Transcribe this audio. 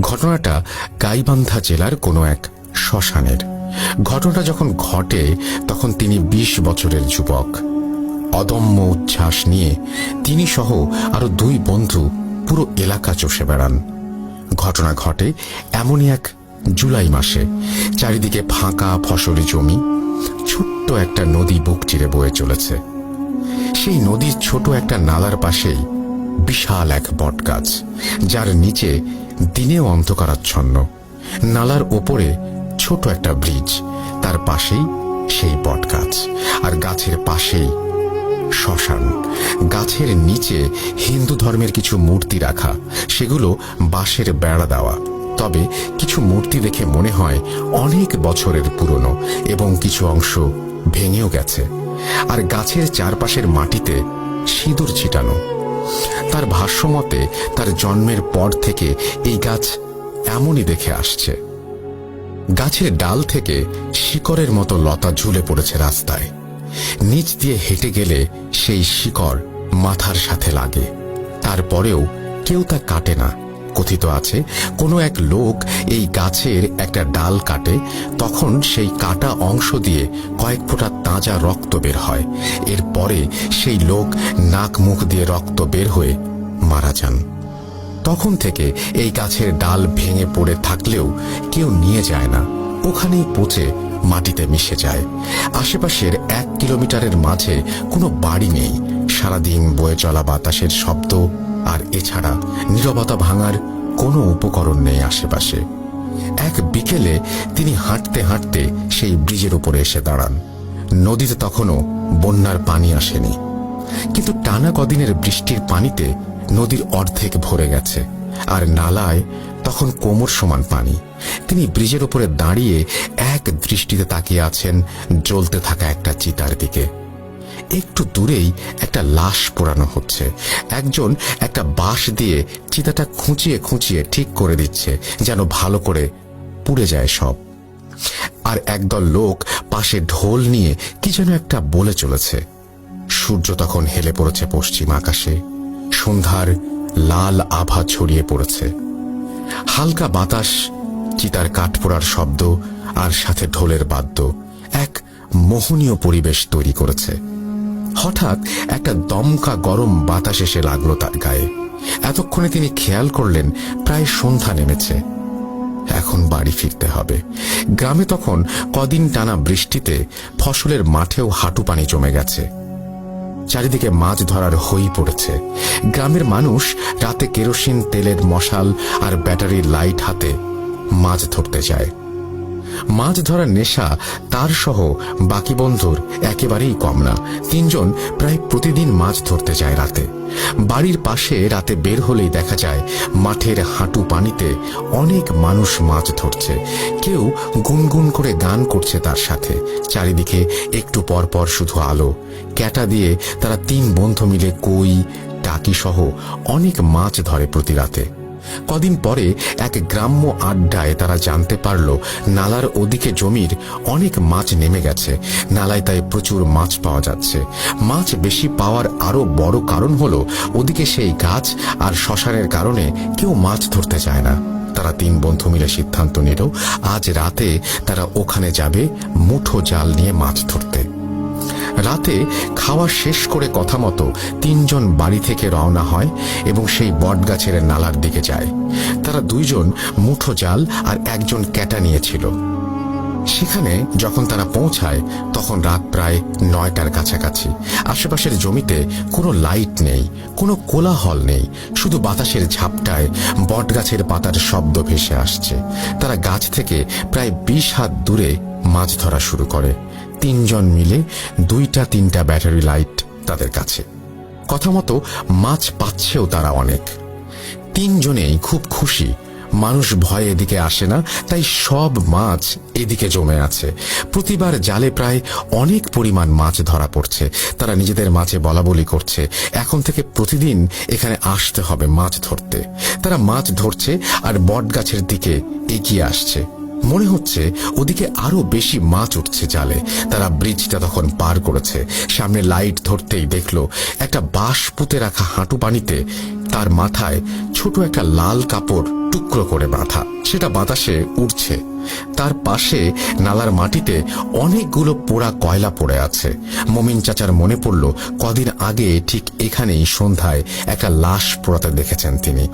ঘটনাটা গাইবান্ধা জেলার কোনো এক শ্মশানের। ঘটনাটা যখন ঘটে তখন তিনি ২০ বছরের যুবক। অদম্য উচ্ছ্বাস নিয়ে তিনি সহ আরো ২ বন্ধু পুরো এলাকা চষে বেড়ান। ঘটনা ঘটে এমনই এক জুলাই মাসে। চারিদিকে ফাঁকা ফসলি জমি, ছোট্ট একটা নদী বুক চিরে বয়ে চলেছে। সেই নদীর ছোট একটা নালার পাশেই বিশাল এক বটগাছ, যার নিচে দিনেও অন্ধকারাচ্ছন্ন। নালার ওপরে ছোট একটা ব্রিজ, তার পাশেই সেই বটগাছ, আর গাছের পাশেই শ্মশান। গাছের নিচে হিন্দু ধর্মের কিছু মূর্তি রাখা, সেগুলো বাঁশের বেড়া দেওয়া। তবে কিছু মূর্তি দেখে মনে হয় অনেক বছরের পুরনো এবং কিছু অংশ ভেঙেও গেছে। আর গাছের চারপাশের মাটিতে সিঁদুর ছিটানো। তার ভাষ্যমতে তার জন্মের পর থেকে এই গাছ এমনই দেখে আসছে। গাছের ডাল থেকে শিকড়ের মতো লতা ঝুলে পড়েছে রাস্তায়। নিচ দিয়ে হেঁটে গেলে সেই শিকড় মাথার সাথে লাগে, তারপরেও কেউ তা কাটে না। কথিত আছে কোনো এক লোক এই গাছের একটা ডাল কাটে, তখন সেই কাটা অংশ দিয়ে কয়েক ফোঁটা তাজা রক্ত বের হয়। এরপরে সেই লোক নাক মুখ দিয়ে রক্ত বের হয়ে মারা যান। তখন থেকে এই গাছের ডাল ভেঙে পড়ে থাকলেও কেউ নিয়ে যায় না, ওখানেই পচে মাটিতে মিশে যায়। আশেপাশের 1 কিলোমিটারের মাঝে কোনো বাড়ি নেই। সারাদিন বয়ে চলা বাতাসের শব্দ, আর এছাড়া নীরবতা ভাঙার কোনো উপকরণ নেই আশেপাশে। এক বিকেলে তিনি হাঁটতে হাঁটতে সেই ব্রিজের উপরে এসে দাঁড়ান। নদীতে তখনও বন্যার পানি আসেনি, কিন্তু টানা কদিনের বৃষ্টির পানিতে নদীর অর্ধেক ভরে গেছে, আর নালায় তখন কোমর সমান পানি। তিনি ব্রিজের উপরে দাঁড়িয়ে এক দৃষ্টিতে তাকিয়ে আছেন জ্বলতে থাকা একটা চিতার দিকে। একটু দূরেই একটা লাশ পোড়ানো হচ্ছে। একজন একটা বাঁশ দিয়ে চিতাটা খুঁচিয়ে খুঁচিয়ে ঠিক করে দিচ্ছে, যেন ভালো করে পুড়ে যায় সব। আর একদল লোক পাশে ঢোল নিয়ে কি যেন একটা বলে চলেছে। সূর্য তখন হেলে পড়েছে পশ্চিম আকাশে। সন্ধ্যার লাল আভা ছড়িয়ে পড়েছে। হালকা বাতাস, চিতার কাঠ পোড়ার শব্দ, আর সাথে ঢোলের বাদ্য এক মোহনীয় পরিবেশ তৈরি করেছে। হঠাৎ একটা দমকা গরম বাতাস এসে লাগলো তার গায়ে। এতক্ষণে তিনি খেয়াল করলেন প্রায় সন্ধ্যা নেমেছে, এখন বাড়ি ফিরতে হবে। গ্রামে তখন কদিন টানা বৃষ্টিতে ফসলের মাঠেও হাঁটু পানি জমে গেছে। চারিদিকে মাছ ধরার হই পড়েছে। গ্রামের মানুষ রাতে কেরোসিন তেলের মশাল আর ব্যাটারির লাইট হাতে মাছ ধরতে যায়। মাছ ধরার নেশা তার সহ বাকি বন্ধুর একেবারেই কম না। 3 জন প্রায় প্রতিদিন মাছ ধরতে যায় রাতে। বাড়ির পাশে রাতে বের হলেই দেখা যায় মাঠের হাঁটু পানিতে অনেক মানুষ মাছ ধরছে। কেউ গুনগুন করে গান করছে তার সাথে। চারিদিকে একটু পর পর শুধু আলো। ক্যাটা দিয়ে তারা 3 বন্ধু মিলে কই, টাকি সহ অনেক মাছ ধরে প্রতি রাতে। কদিন পরে এক গ্রাম্য আড্ডায় তারা জানতে পারল নালার ওদিকে জমির অনেক মাছ নেমে গেছে। নালায় তাই প্রচুর মাছ পাওয়া যাচ্ছে। মাছ বেশি পাওয়ার আরো বড় কারণ হলো ওদিকে সেই গাছ আর শ্মশানের কারণে কেউ মাছ ধরতে চায় না। তারা 3 বন্ধু মিলে সিদ্ধান্ত নিল আজ রাতে তারা ওখানে যাবে মুঠো জাল নিয়ে মাছ ধরতে। রাতে খাওয়া শেষ করে কথা মতো 3 জন বাড়ি থেকে রওনা হয় এবং সেই বটগাছের নালার দিকে যায়। তারা 2 জন মুঠো জাল আর একজন ক্যাটা নিয়েছিল। সেখানে যখন তারা পৌঁছায় তখন রাত প্রায় 9টার কাছাকাছি। আশেপাশের জমিতে কোনো লাইট নেই, কোনো কোলাহল নেই, শুধু বাতাসের ঝাপটায় বটগাছের পাতার শব্দ ভেসে আসছে। তারা গাছ থেকে প্রায় 20 হাত দূরে মাছ ধরা শুরু করে। 3 জন মিলে 2-3টা ব্যাটারি লাইট তাদের কাছে। কথা মতো মাছ পাচ্ছেও তারা অনেক। 3 জনেই খুব খুশি। মানুষ ভয়ে এদিকে আসে না, তাই সব মাছ এদিকে জমে আছে। প্রতিবার জালে প্রায় অনেক পরিমাণ মাছ ধরা পড়ছে। তারা নিজেদের মাঝে বলাবলি করছে এখন থেকে প্রতিদিন এখানে আসতে হবে মাছ ধরতে। তারা মাছ ধরছে আর বটগাছের দিকে এগিয়ে আসছে। মনে হচ্ছে ওদিকে আরো বেশি মাছ উঠছে জালে। তারা ব্রিজটা তখন পার করেছে। সামনে লাইট ধরতেই দেখলো একটা বাঁশ পুঁতে রাখা হাঁটু পানিতে তার মাথায় ছোট একটা লাল কাপড় টুকরো করে বাঁধা, সেটা বাতাসে উড়ছে। তার পাশে নালার মাটিতে অনেকগুলো পোড়া কয়লা পড়ে আছে। মমিন চাচার মনে পড়ল কদিন আগে ঠিক এখানেই সন্ধ্যায় একটা লাশ পোড়াতে দেখেছেন তিনি।